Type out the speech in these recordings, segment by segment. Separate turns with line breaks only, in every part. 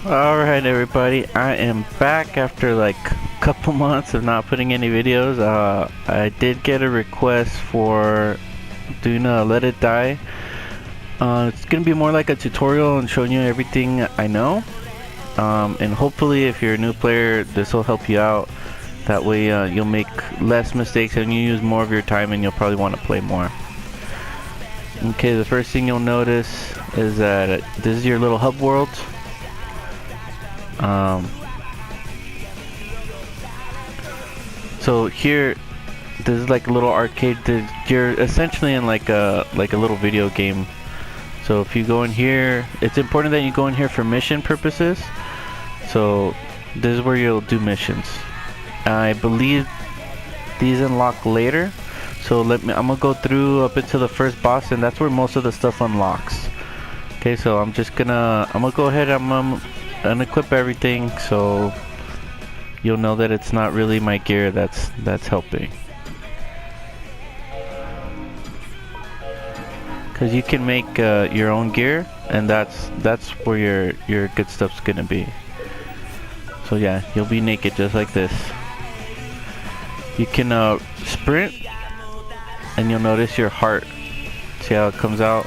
Alright everybody, I am back after like a couple months of not putting any videos. I did get a request for doing a Let It Die. It's gonna be more like a tutorial and showing you everything I know. And hopefully if you're a new player, this will help you out. That way you'll make less mistakes and you use more of your time and you'll probably want to play more. Okay, the first thing you'll notice is that this is your little hub world. So here, this is like a little arcade. You're essentially in like a little video game. So if you go in here, it's important that you go in here for mission purposes. So this is where you'll do missions. I believe these unlock later. So I'm gonna go through up into the first boss, and that's where most of the stuff unlocks. Okay, so I'm gonna go ahead. I'm unequip everything, so you'll know that it's not really my gear that's helping. Because you can make your own gear, and that's where your good stuff's gonna be. So yeah, you'll be naked just like this. You can sprint, and you'll notice your heart. See how it comes out?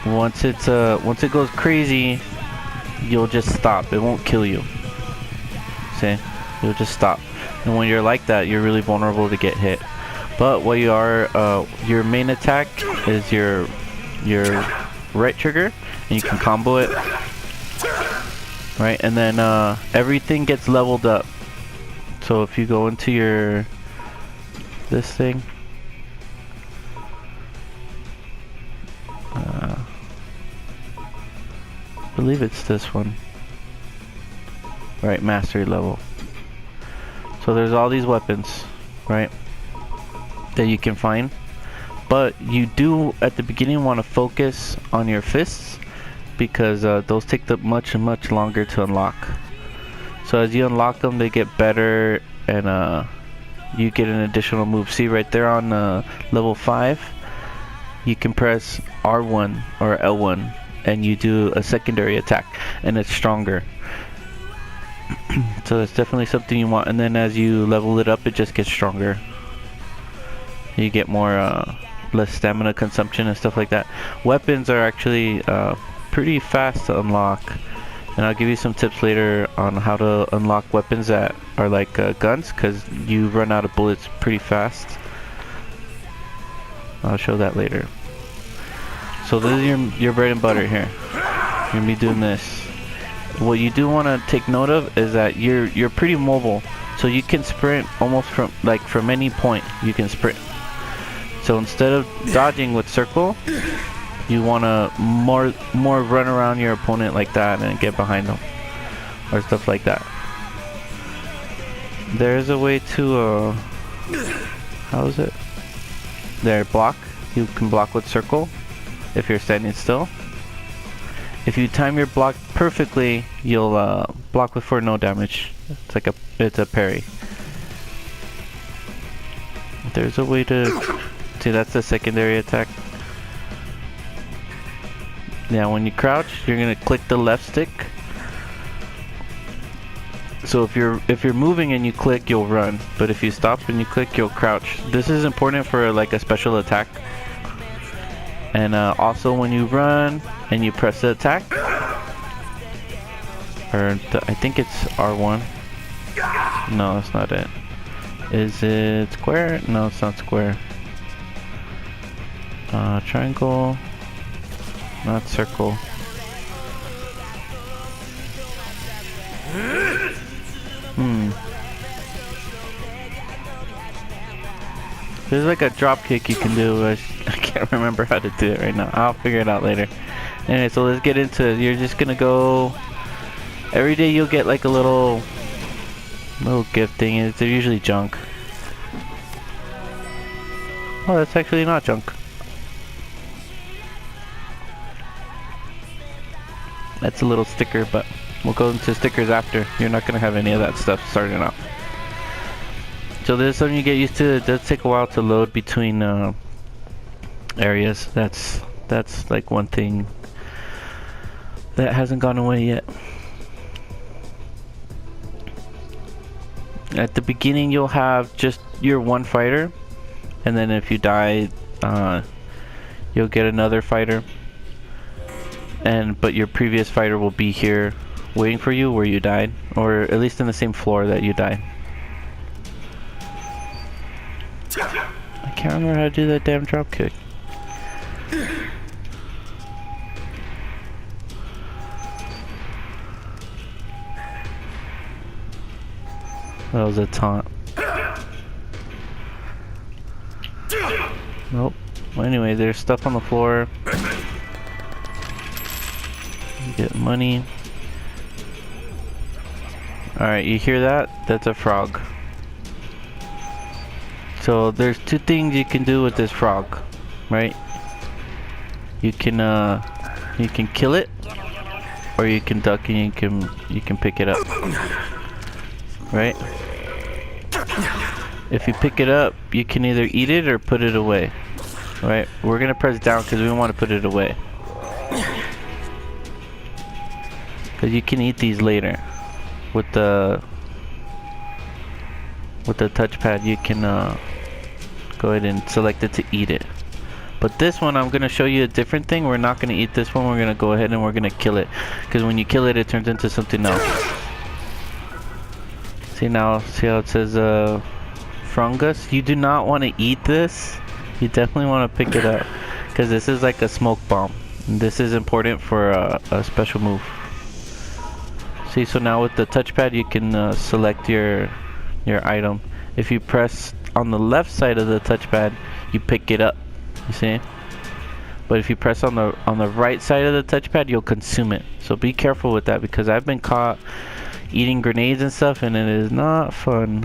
Once it goes crazy, you'll just stop. It won't kill you. See? You'll just stop. And when you're like that, you're really vulnerable to get hit. But what you are, your main attack is your right trigger, and you can combo it. Right? And then everything gets leveled up. So if you go into this thing, I believe it's this one. Right, mastery level. So there's all these weapons, right, that you can find. But you do, at the beginning, want to focus on your fists, because those take much longer to unlock. So as you unlock them, they get better, and you get an additional move. See right there on level 5, you can press R1 or L1 and you do a secondary attack, and it's stronger. So it's definitely something you want. And then as you level it up, it just gets stronger. You get more less stamina consumption and stuff like that. Weapons are actually pretty fast to unlock, and I'll give you some tips later on how to unlock weapons that are like guns, because you run out of bullets pretty fast. I'll show that later. So this is your bread and butter here. You're gonna be doing this. What you do want to take note of is that you're pretty mobile, so you can sprint almost from any point. You can sprint. So instead of dodging with circle, you want to more run around your opponent like that and get behind them, or stuff like that. There's a way to how is it? There, block. You can block with circle if you're standing still. If you time your block perfectly, you'll block for no damage. It's a parry. There's a way to see, that's the secondary attack. Yeah, when you crouch, you're gonna click the left stick. So if you're moving and you click, you'll run. But if you stop and you click, you'll crouch. This is important for like a special attack. And also when you run and you press the attack, I think it's R1. No, that's not it. Is it square? No, it's not square. Triangle, not circle. There's like a drop kick you can do. I can't remember how to do it right now. I'll figure it out later. Anyway, so let's get into it. You're just gonna go. Every day you'll get like a little gift thing. They're usually junk. Oh, that's actually not junk. That's a little sticker, but we'll go into stickers after. You're not gonna have any of that stuff starting out. So this is something you get used to. It does take a while to load between areas. That's like one thing that hasn't gone away yet. At the beginning you'll have just your one fighter, and then if you die, you'll get another fighter, but your previous fighter will be here waiting for you where you died, or at least in the same floor that you died. I can't remember how to do that damn drop kick. That was a taunt. Nope. Well, anyway, there's stuff on the floor. You get money. Alright, you hear that? That's a frog. So there's two things you can do with this frog, right? You can kill it, or you can duck and you can pick it up. Right? If you pick it up, you can either eat it or put it away. Right? We're gonna press down because we want to put it away. Because you can eat these later. With the touchpad, you can go ahead and select it to eat it. But this one, I'm gonna show you a different thing. We're not gonna eat this one. We're gonna go ahead and we're gonna kill it. Because when you kill it, it turns into something else. See now, see how it says fungus? You do not want to eat this. You definitely want to pick it up, because this is like a smoke bomb. And this is important for a special move. See, so now with the touchpad you can select your item. If you press on the left side of the touchpad, you pick it up. You see? But if you press on the right side of the touchpad, you'll consume it. So be careful with that, because I've been caught eating grenades and stuff, and it is not fun.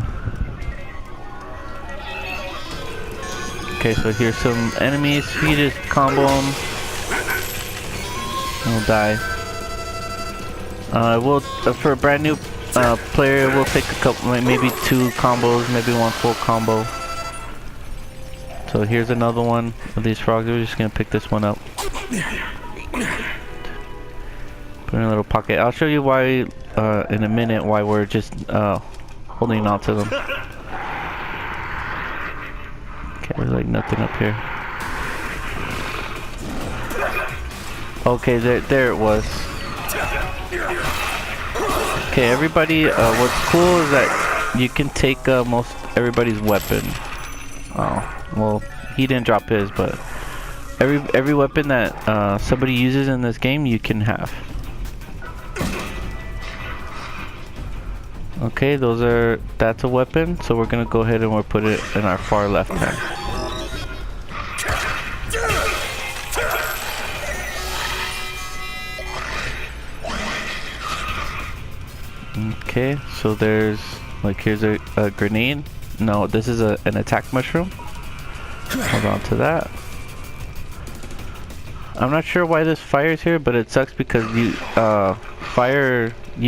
Okay, so here's some enemies. You just combo them. They'll die. For a brand new player, we'll take a couple, like maybe 2 combos, maybe 1 full combo. So here's another one of these frogs. We're just gonna pick this one up. Put in a little pocket. I'll show you why in a minute why we're just holding on to them. Okay, there's like nothing up here. Okay, there it was. Okay, everybody, what's cool is that you can take most everybody's weapon. Oh, well, he didn't drop his, but every weapon that somebody uses in this game, you can have. Okay, that's a weapon, so we're gonna go ahead and we'll put it in our far left hand. Okay, so there's, like, here's a grenade. No, this is an attack mushroom. Hold on to that. I'm not sure why this fires here, but it sucks because you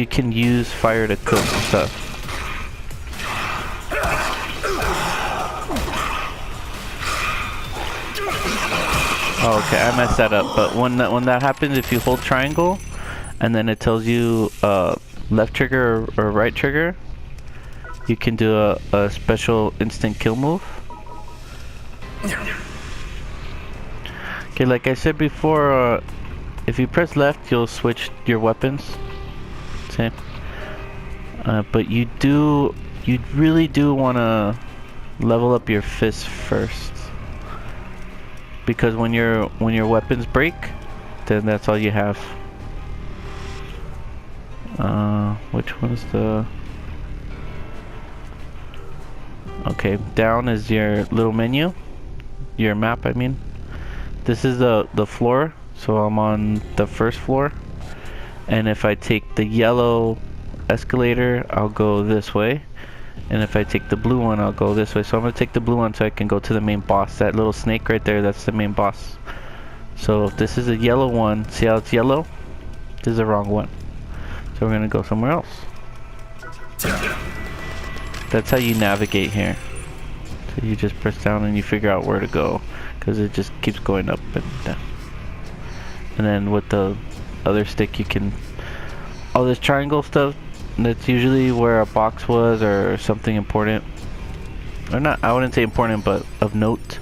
can use fire to cook stuff. Oh, okay, I messed that up. But when that happens, if you hold triangle, and then it tells you left trigger or right trigger, you can do a special instant kill move. Okay, like I said before, if you press left, you'll switch your weapons. See? But you really do want to level up your fists first, because when your weapons break, then that's all you have. Which one's the... Okay, down is your little menu, your map, I mean. This is the floor, so I'm on the first floor, and if I take the yellow escalator, I'll go this way, and if I take the blue one, I'll go this way. So I'm gonna take the blue one so I can go to the main boss. That little snake right there, that's the main boss. So if this is a yellow one, see how it's yellow? This is the wrong one, so we're gonna go somewhere else. That's how you navigate here. So you just press down and you figure out where to go, because it just keeps going up and down. And then with the other stick you can... all this triangle stuff That's usually where a box was or something important. Or not, I wouldn't say important, but of note.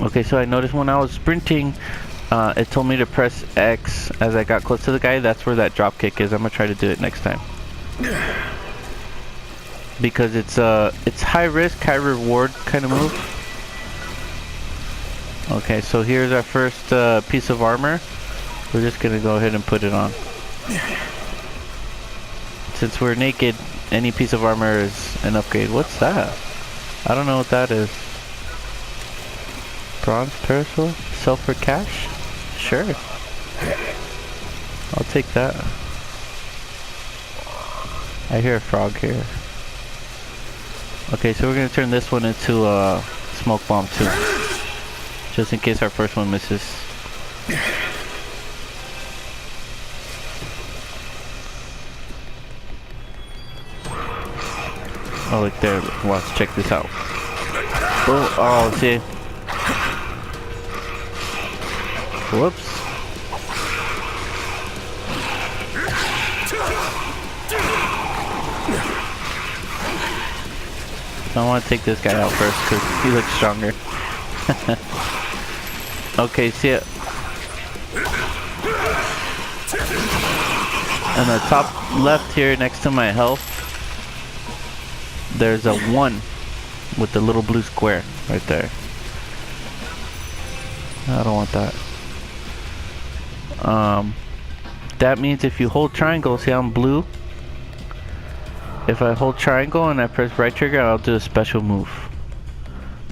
Okay, so I noticed when I was sprinting, it told me to press X as I got close to the guy. That's where that drop kick is. I'm gonna try to do it next time. Because it's high risk, high reward kind of move. Okay, so here's our first piece of armor. We're just gonna go ahead and put it on. Since we're naked, any piece of armor is an upgrade. What's that? I don't know what that is. Bronze parasol? Sell for cash? Sure. I'll take that. I hear a frog here. Okay, so we're gonna turn this one into a smoke bomb too. Just in case our first one misses. Oh, look there. Watch, check this out. Oh, see? Whoops. I want to take this guy out first because he looks stronger. Okay, see it? On the top left here next to my health, there's a 1 with the little blue square right there. I don't want that. That means if you hold triangle, see how I'm blue? If I hold triangle and I press right trigger, I'll do a special move.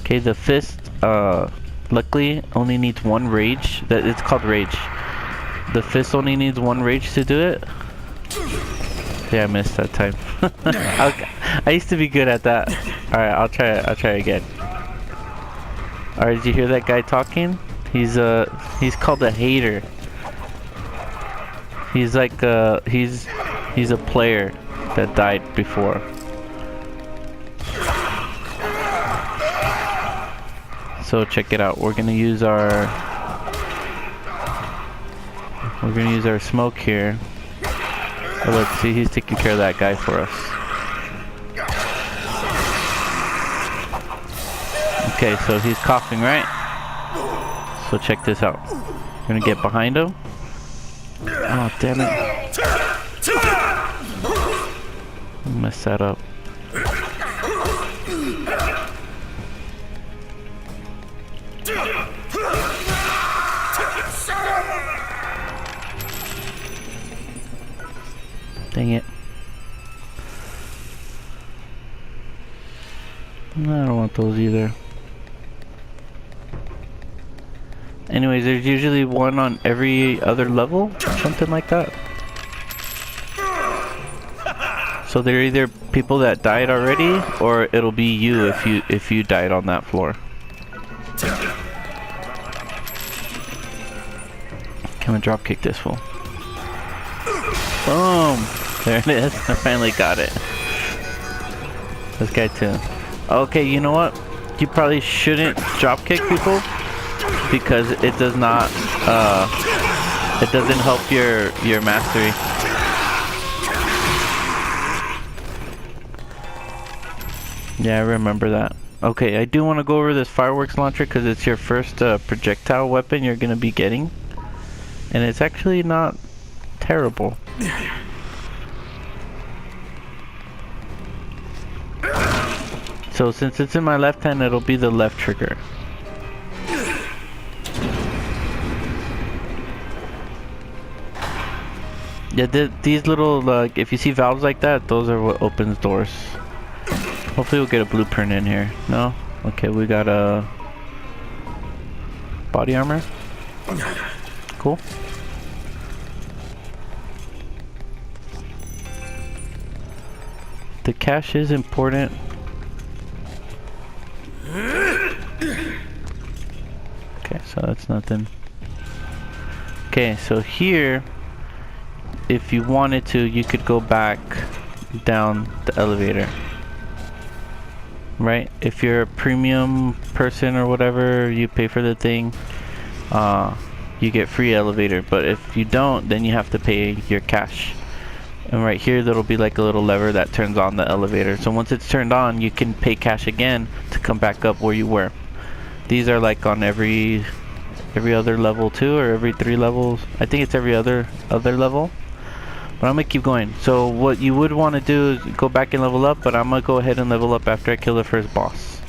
Okay, the fist, luckily only needs 1 rage. It's called rage. The fist only needs 1 rage to do it. Yeah, I missed that time. I used to be good at that. Alright, I'll try again. Alright, did you hear that guy talking? He's called a hater. He's like he's a player that died before. So check it out. We're gonna use our smoke here. Oh, look, see, he's taking care of that guy for us. Okay, so he's coughing, right? So check this out. We're gonna get behind him. Oh, damn it. Messed that up. Dang it. I don't want those either. Anyways, there's usually 1 on every other level, something like that. So they're either people that died already, or it'll be you if you died on that floor. Come and drop kick this fool. Boom! There it is. I finally got it. This guy too. Okay, you know what? You probably shouldn't drop kick people because it does not. It doesn't help your mastery. Yeah, I remember that. Okay, I do want to go over this fireworks launcher because it's your first projectile weapon you're gonna be getting, and it's actually not terrible. So since it's in my left hand, it'll be the left trigger. Yeah, these little, like, if you see valves like that, those are what opens doors. Hopefully we'll get a blueprint in here. No? Okay, we got a body armor. Cool. The cache is important. Okay, so that's nothing. Okay, so here, if you wanted to, you could go back down the elevator. Right? If you're a premium person or whatever, you pay for the thing. you get free elevator. But if you don't, then you have to pay your cash. And right here, there'll be like a little lever that turns on the elevator. So once it's turned on, you can pay cash again to come back up where you were. These are like on every other level too, or every 3 levels. I think it's every other level. But I'm gonna keep going. So what you would want to do is go back and level up, but I'm gonna go ahead and level up after I kill the first boss.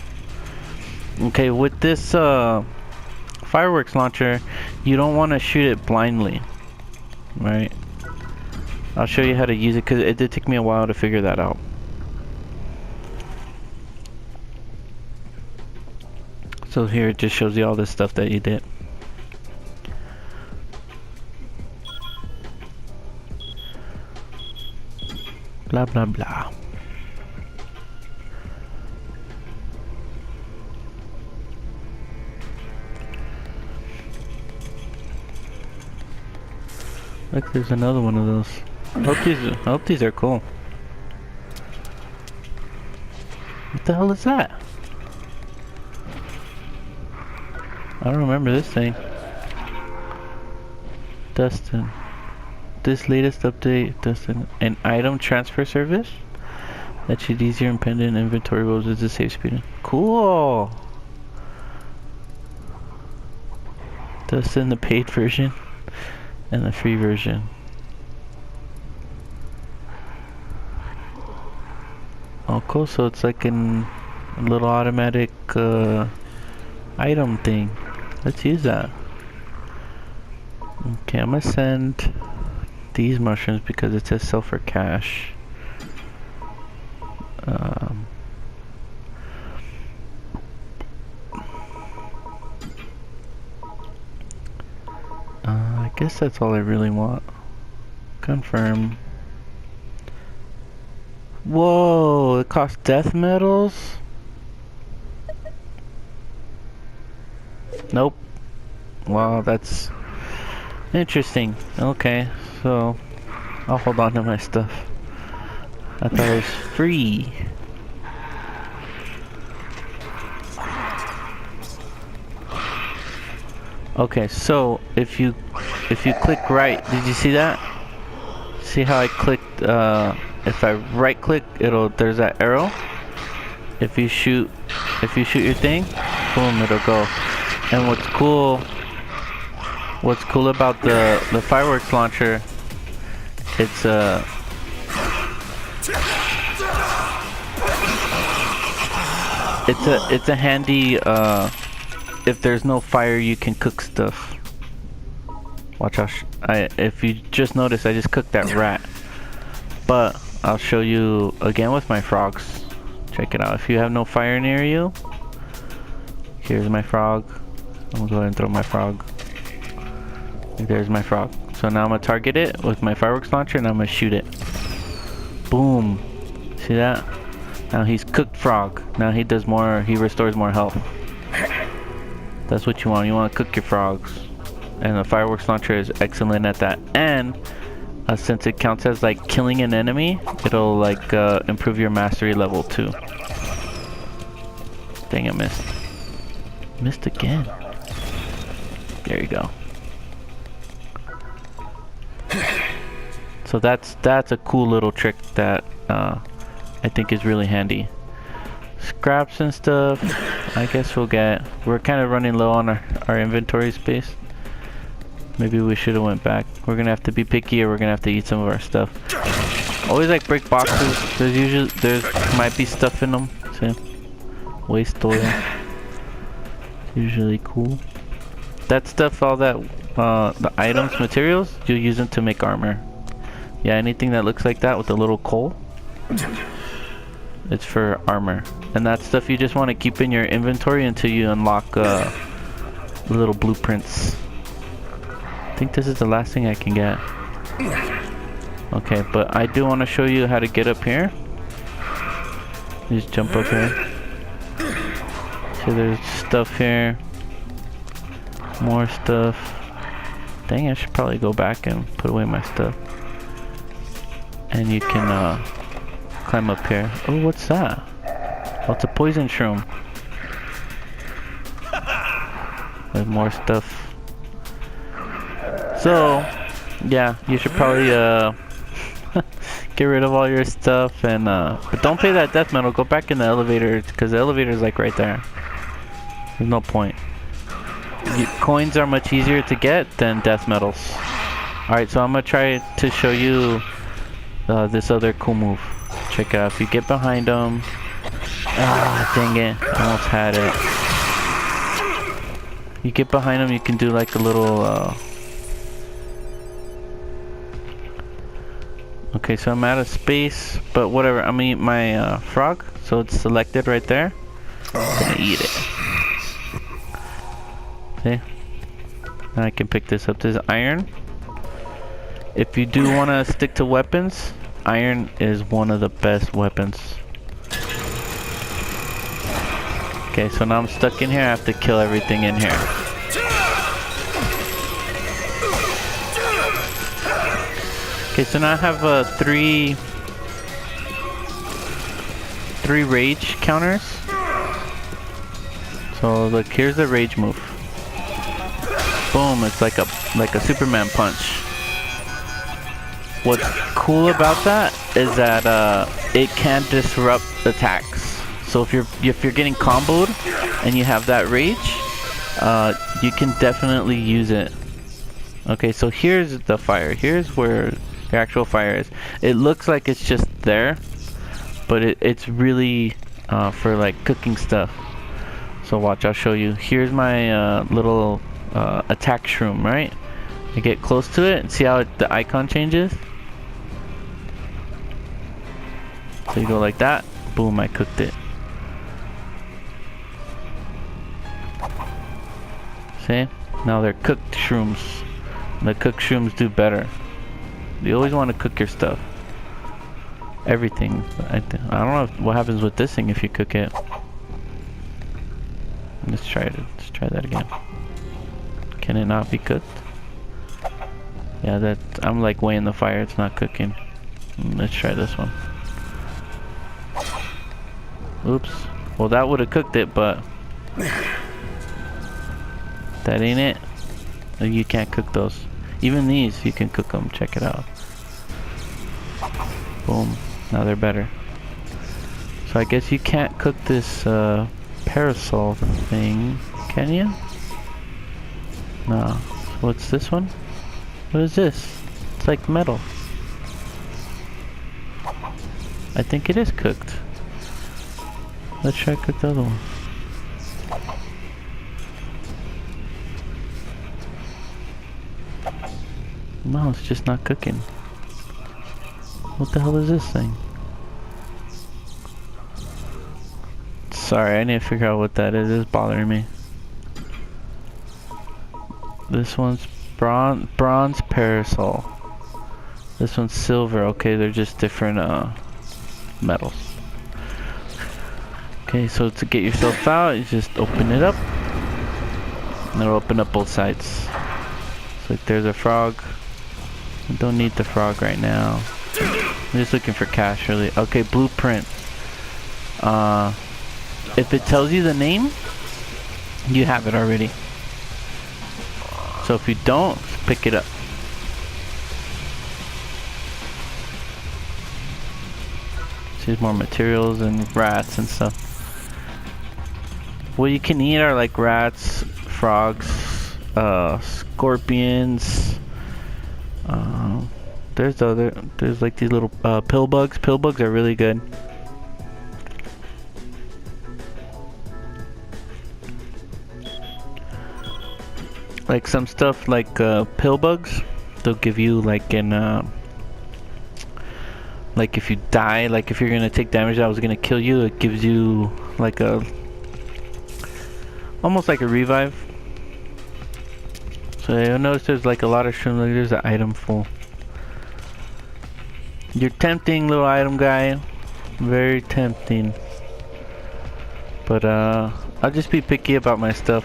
Okay, with this fireworks launcher, you don't want to shoot it blindly, right? I'll show you how to use it because it did take me a while to figure that out. So here it just shows you all this stuff that you did. Blah blah blah. Look, there's another one of those. I hope these are cool. What the hell is that? I don't remember this thing. Dustin. This latest update, Dustin, an item transfer service that should easier independent inventory roles as a safe speed. Cool. Dustin, the paid version and the free version. Oh, cool. So it's like a little automatic item thing. Let's use that. Okay, I'm gonna send these mushrooms because it says sell for cash. I guess that's all I really want. Confirm. Whoa, it costs death metals? Nope. Wow, that's interesting. Okay, so I'll hold on to my stuff. I thought it was free. Okay, so if you click right, did you see that? See how I clicked? If I right click, there's that arrow. If you shoot your thing, boom, it'll go. And what's cool about the fireworks launcher, it's a handy if there's no fire, you can cook stuff. Watch out. If you just notice, I just cooked that rat. But I'll show you again with my frogs. Check it out. If you have no fire near you, here's my frog. I'm gonna go ahead and throw my frog. There's my frog. So now I'm gonna target it with my fireworks launcher and I'm gonna shoot it. Boom. See that? Now he's cooked frog. Now he does more, he restores more health. That's what you want. You want to cook your frogs. And the fireworks launcher is excellent at that. And since it counts as like killing an enemy, it'll like improve your mastery level too. Dang, I missed. Missed again. There you go. So that's a cool little trick that I think is really handy. Scraps and stuff, I guess we'll get. We're kind of running low on our inventory space. Maybe we should have went back. We're gonna have to be picky, or we're gonna have to eat some of our stuff. Always like break boxes. There's might be stuff in them. See? Waste oil. Usually cool. That stuff, all that the items, materials, you use them to make armor. Yeah, anything that looks like that with a little coal, it's for armor. And that stuff you just want to keep in your inventory until you unlock little blueprints. I think this is the last thing I can get. Okay, but I do want to show you how to get up here. You just jump up here. So there's stuff here. More stuff. Dang, I should probably go back and put away my stuff. And you can climb up here. Oh, what's that? Oh, it's a poison shroom. There's more stuff. So, yeah, you should probably get rid of all your stuff and but don't pay that death metal. Go back in the elevator because the elevator is like right there. There's no point. Coins are much easier to get than death metals. Alright, so I'm gonna try to show you this other cool move. Check it out. If you get behind them, dang it, I almost had it. You get behind them, you can do like a little okay, so I'm out of space, but whatever. I'm gonna eat my frog, so it's selected right there. I'm gonna eat it. See? Now I can pick this up. This is iron. If you do want to stick to weapons, iron is one of the best weapons. Okay, so now I'm stuck in here. I have to kill everything in here. Okay, so now I have three rage counters. So look, here's the rage move. Boom! It's like a Superman punch. What's cool about that is that it can disrupt attacks. So if you're getting comboed and you have that rage, you can definitely use it. Okay, so here's the fire. Here's where your actual fire is. It looks like it's just there, but it's really for like cooking stuff. So watch, I'll show you. Here's my little attack shroom, right? I get close to it and see how the icon changes. So you go like that, boom, I cooked it. See? Now they're cooked shrooms. The cooked shrooms do better. You always want to cook your stuff. Everything. I don't know what happens with this thing if you cook it. Let's try that again. Can it not be cooked? Yeah, I'm like way in the fire, it's not cooking. Let's try this one. Oops. Well, that would have cooked it, but that ain't it. You can't cook those. Even these, you can cook them. Check it out. Boom. Now they're better. So I guess you can't cook this parasol thing, can you? No. What's this one? What is this? It's like metal. I think it is cooked. Let's try to cook the other one. No, it's just not cooking. What the hell is this thing? Sorry, I need to figure out what that is. It's bothering me. This one's bronze parasol. This one's silver. Okay, they're just different metals. Okay, so to get yourself out, you just open it up. And it'll open up both sides. So like there's a frog. I don't need the frog right now. I'm just looking for cash really. Okay, blueprint. If it tells you the name, you have it already. So if you don't, pick it up. There's more materials and rats and stuff. What you can eat are like rats, frogs, scorpions. There's like these little pill bugs. Pill bugs are really good. Like some stuff like pill bugs, they'll give you like like if you die, like if you're gonna take damage that was gonna kill you, it gives you like almost like a revive. So you'll notice there's like a lot of shrooms. Like there's an item full. You're tempting, little item guy. Very tempting. But I'll just be picky about my stuff.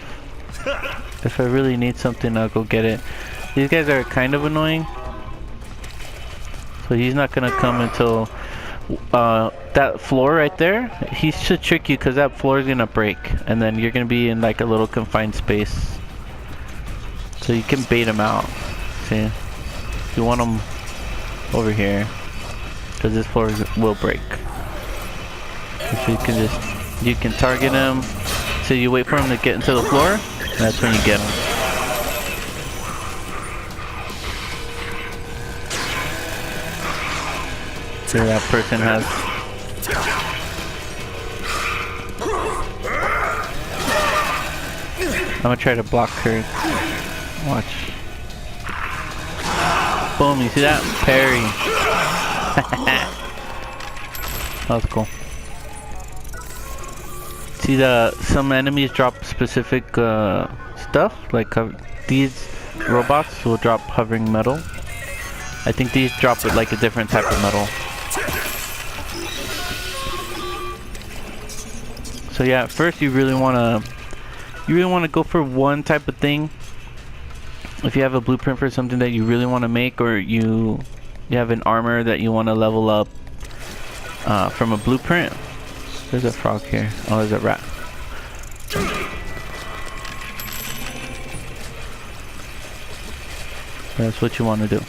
If I really need something, I'll go get it. These guys are kind of annoying. So he's not gonna come until that floor right there. He should trick you because that floor is gonna break, and then you're gonna be in like a little confined space. So you can bait him out. See, you want them over here, because this floor will break. So you can target them. So you wait for them to get into the floor, and that's when you get them. So that person has. I'm gonna try to block her. Watch. Boom, you see that? Parry. That was cool. See, some enemies drop specific stuff, like these robots will drop hovering metal. I think these drop it like a different type of metal. So yeah, at first you really wanna go for one type of thing. If you have a blueprint for something that you really want to make, or you have an armor that you want to level up from a blueprint. There's a frog here. Oh, there's a rat. That's what you want to do.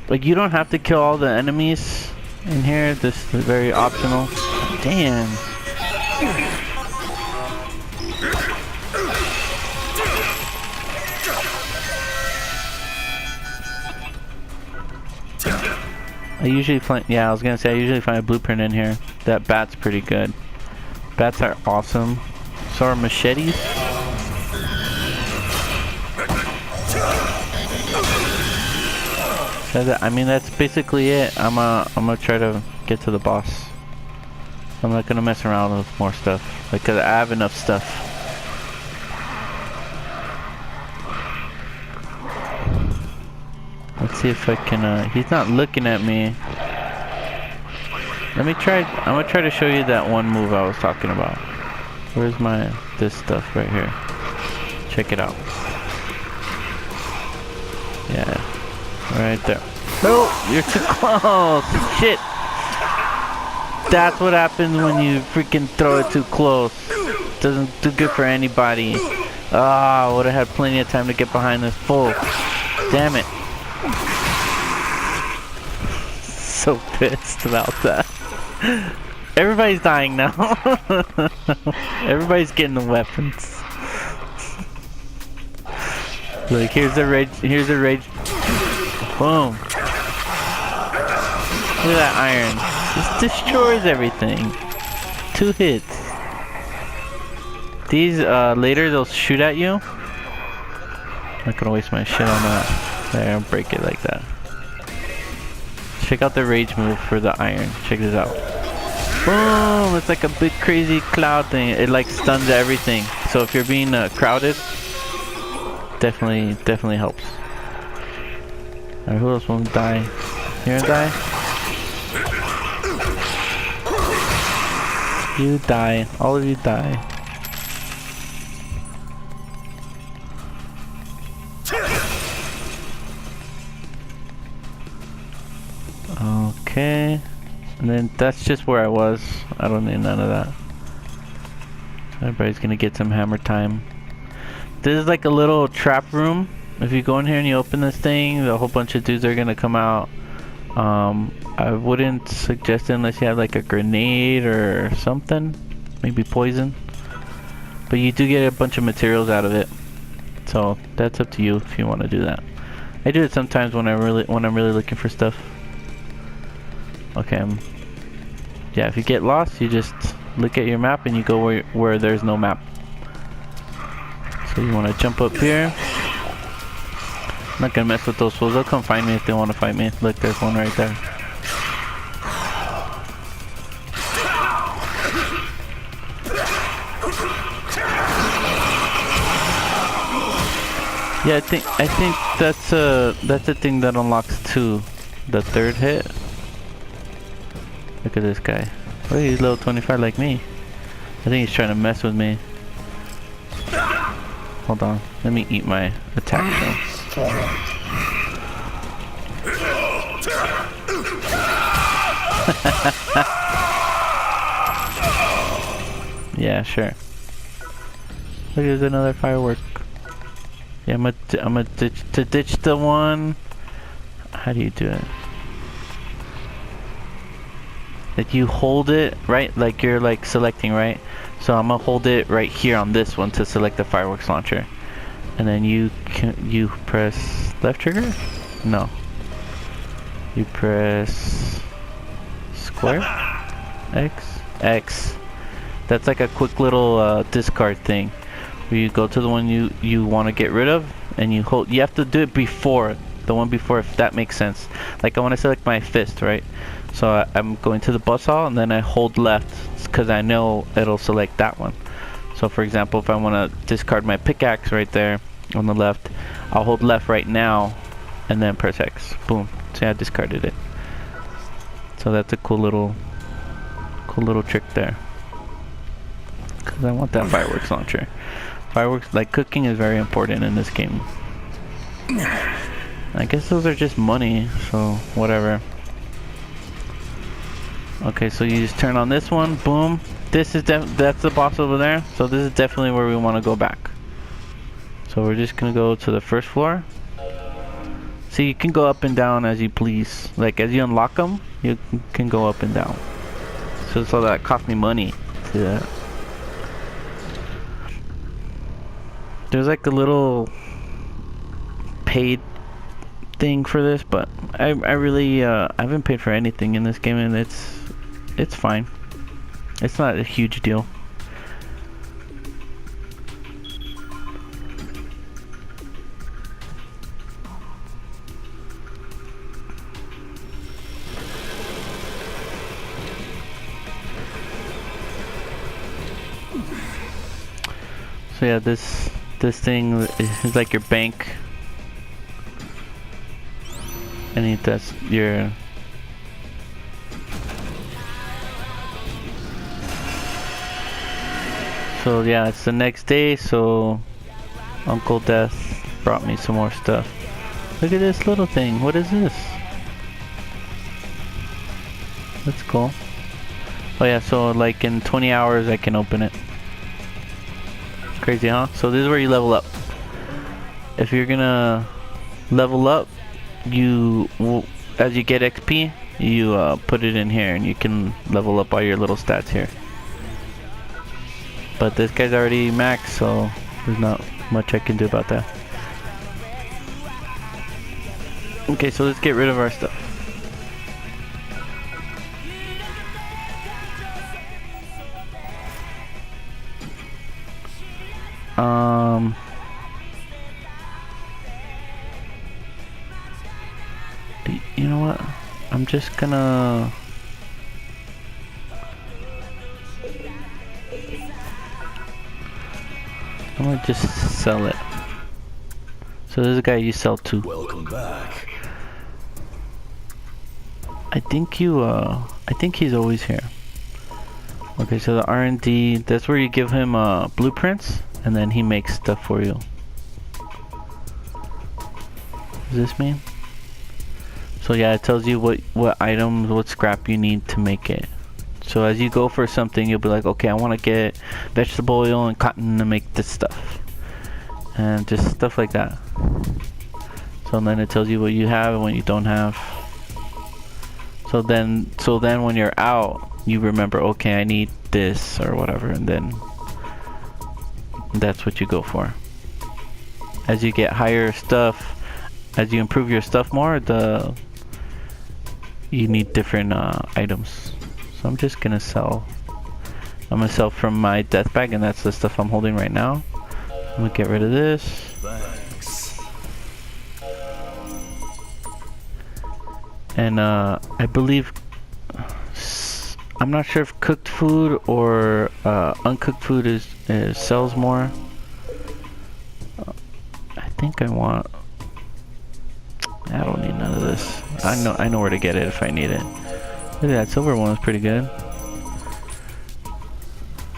Like, you don't have to kill all the enemies in here. This is very optional. Damn. I usually find a blueprint in here. That bat's pretty good. Bats are awesome. So are machetes. So I mean, that's basically it. I'm gonna try to get to the boss. I'm not gonna mess around with more stuff, because I have enough stuff. Let's see if I can, he's not looking at me. I'm gonna try to show you that one move I was talking about. Where's this stuff right here? Check it out. Yeah, right there. No, you're too close. Shit. That's what happens when you freaking throw it too close. Doesn't do good for anybody. Ah, would have had plenty of time to get behind this fool. Damn it. So pissed about that. Everybody's dying now. Everybody's getting the weapons. Look, here's the rage. Boom. Look at that iron. This destroys everything. 2 hits. These later they'll shoot at you. I'm not gonna waste my shit on that. There, I'll break it like that. Check out the rage move for the iron. Check this out. Boom! It's like a big crazy cloud thing. It like stuns everything. So if you're being crowded, definitely helps. Alright, who else won't die? You gonna die? You die. All of you die. Okay, and then that's just where I was. I don't need none of that. Everybody's gonna get some hammer time. This is like a little trap room. If you go in here and you open this thing, a whole bunch of dudes are gonna come out. I wouldn't suggest it unless you have like a grenade or something, maybe poison. But you do get a bunch of materials out of it, so that's up to you if you want to do that. I do it sometimes when I'm really looking for stuff. Okay, yeah, if you get lost, you just look at your map and you go where there's no map. So you want to jump up here. I'm not gonna mess with those fools. They'll come find me if they want to fight me. Look, there's one right there. Yeah, I think that's a thing that unlocks 2. The 3rd hit. Look at this guy. Oh, he's level 25 like me. I think he's trying to mess with me. Hold on. Let me eat my attack though. Yeah, sure. Look, there's another firework. Yeah, I'm gonna ditch the one. How do you do it? That you hold it, right? Like you're like selecting, right? So I'm gonna hold it right here on this one to select the fireworks launcher. And then you press left trigger? No. You press square? X. That's like a quick little discard thing. Where you go to the one you want to get rid of, and you hold. You have to do it before the one before, if that makes sense. Like I want to select my fist, right? So I'm going to the buzzsaw, and then I hold left because I know it'll select that one. So for example, if I want to discard my pickaxe right there on the left, I'll hold left right now, and then press X. Boom. See, I discarded it. So that's a cool little trick there. Because I want that fireworks launcher. Fireworks, like cooking, is very important in this game. I guess those are just money, so whatever. Okay, so you just turn on this one, boom. This is that's the boss over there. So this is definitely where we want to go back. So we're just gonna go to the first floor. See, you can go up and down as you please. Like as you unlock them, you can go up and down. So that cost me money to that. There's like a little paid thing for this, but I really I haven't paid for anything in this game, and it's fine. It's not a huge deal. So yeah, this thing is like your bank. And that's your... So yeah, it's the next day, so Uncle Death brought me some more stuff. Look at this little thing. What is this? That's cool. Oh yeah, so like in 20 hours I can open it. Crazy, huh? So this is where you level up. If you're gonna level up, you as you get XP, you put it in here, and you can level up all your little stats here. But this guy's already maxed, so there's not much I can do about that. Okay, so let's get rid of our stuff. You know what? I'm just gonna... I'm gonna just sell it. So this is a guy you sell to.
Welcome back.
I think he's always here. Okay, so the R&D, that's where you give him blueprints, and then he makes stuff for you. Does this mean? So yeah, it tells you what items, what scrap you need to make it. So as you go for something, you'll be like, okay, I want to get vegetable oil and cotton to make this stuff. And just stuff like that. So then it tells you what you have and what you don't have. So then when you're out, you remember, okay, I need this or whatever, and then that's what you go for. As you get higher stuff, as you improve your stuff more, you need different items. So I'm just gonna sell. I'm gonna sell from my death bag, and that's the stuff I'm holding right now. I'm gonna get rid of this.
Thanks.
And I believe, I'm not sure if cooked food or uncooked food is sells more. I think I want. I don't need none of this. I know where to get it if I need it. Look at that silver one, is pretty good.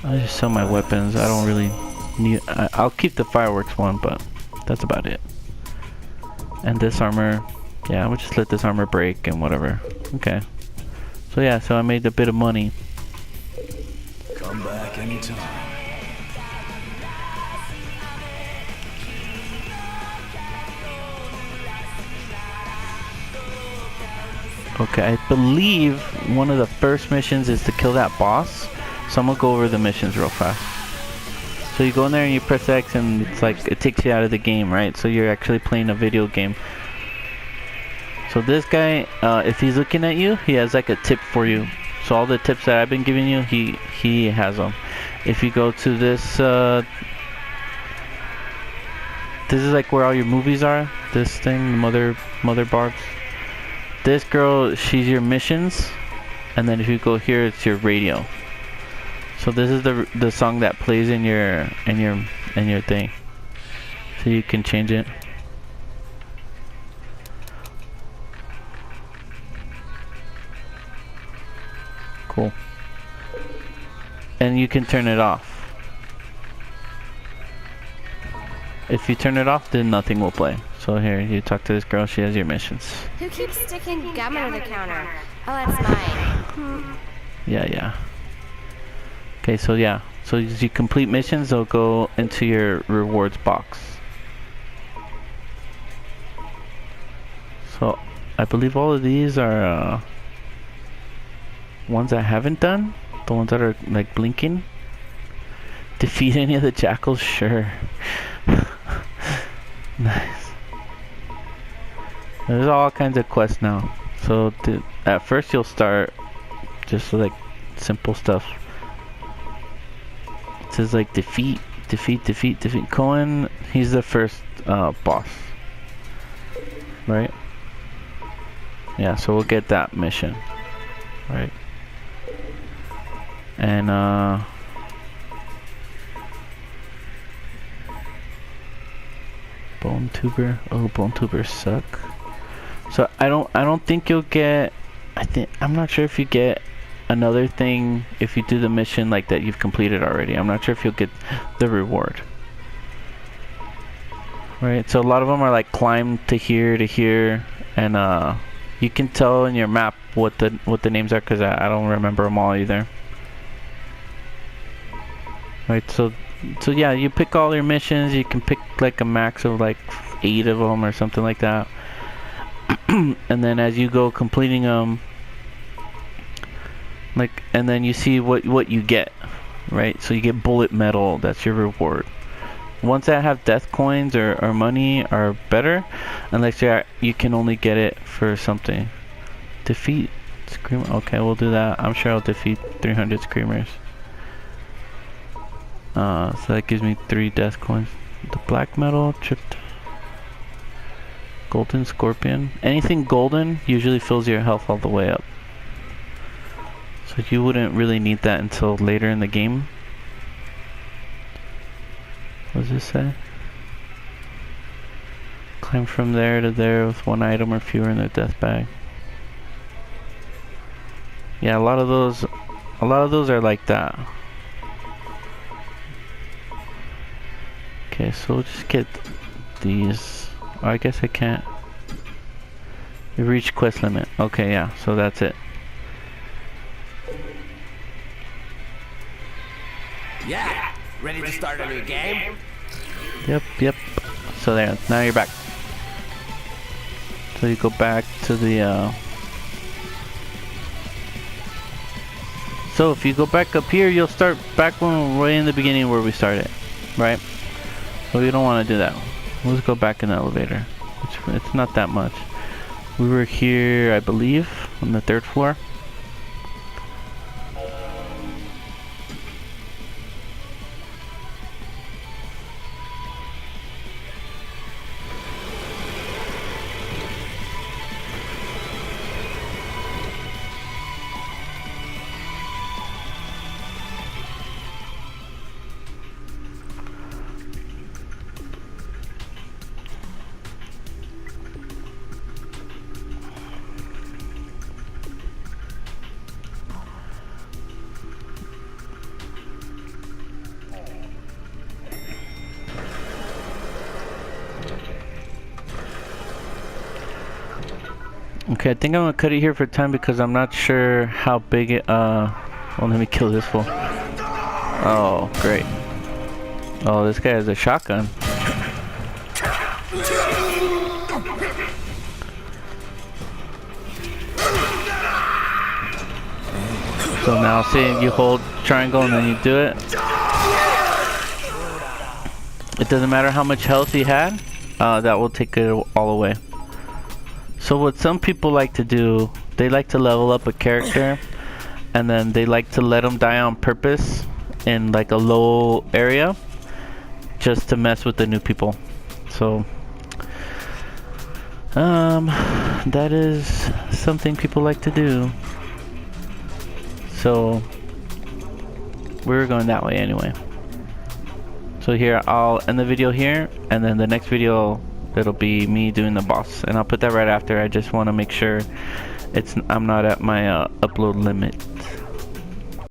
I just sell my weapons. I don't really need. I'll keep the fireworks one, but that's about it. And this armor, yeah, we'll just let this armor break and whatever. Okay. So yeah, so I made a bit of money.
Come back anytime.
Okay, I believe one of the first missions is to kill that boss. So I'm gonna go over the missions real fast. So you go in there and you press X and it's like, it takes you out of the game, right? So you're actually playing a video game. So this guy, if he's looking at you, he has like a tip for you. So all the tips that I've been giving you, he has them. If you go to this, this is like where all your movies are. This thing, mother barbs. This girl, she's your missions, and then if you go here, it's your radio. So this is the song that plays in your thing. So you can change it. Cool. And you can turn it off. If you turn it off, then nothing will play. So here, you talk to this girl, she has your missions.
Who keeps sticking gum under the counter? Oh, that's mine.
Yeah. Okay, so yeah. So as you complete missions, they'll go into your rewards box. So I believe all of these are ones I haven't done. The ones that are like blinking. Defeat any of the jackals? Sure. Nice. There's all kinds of quests now. So at first you'll start just like simple stuff. It says like defeat. Cohen, he's the first boss. Right? Yeah, so we'll get that mission. Right? And Bone tuber. Oh, bone tubers suck. So I don't think you'll get. I'm not sure if you get another thing if you do the mission like that you've completed already. I'm not sure if you'll get the reward. Right. So a lot of them are like climb to here, and you can tell in your map what the names are because I don't remember them all either. Right. So yeah, you pick all your missions. You can pick like a max of like 8 of them or something like that. And then as you go completing them, like, and then you see what you get, right? So you get bullet medal. That's your reward. Ones that have death coins or money are better, unless you can only get it for something. Defeat screamer. Okay, we'll do that. I'm sure I'll defeat 300 screamers. So that gives me 3 death coins. The black metal, chipped golden scorpion. Anything golden usually fills your health all the way up. So you wouldn't really need that until later in the game. What does this say? Climb from there to there with 1 item or fewer in their death bag. Yeah, a lot of those are like that. Okay, so we'll just get these. Oh, I guess I can't. You reached quest limit. Okay, yeah, so that's it.
Yeah, ready to start a new game?
Yep. So there, now you're back. So you go back to the so if you go back up here, you'll start back right in the beginning where we started, right? So we don't want to do that. Let's go back in the elevator. It's not that much. We were here, I believe, on the 3rd floor. Okay, I think I'm gonna cut it here for time because I'm not sure how big it, well, let me kill this fool. Oh, great. Oh, this guy has a shotgun. So now see, you hold triangle and then you do it. It doesn't matter how much health he had, that will take it all away. So what some people like to do, they like to level up a character and then they like to let them die on purpose in like a low area just to mess with the new people. So that is something people like to do. So we're going that way anyway. So here, I'll end the video here, and then the next video it'll be me doing the boss, and I'll put that right after. I just want to make sure I'm not at my upload limit.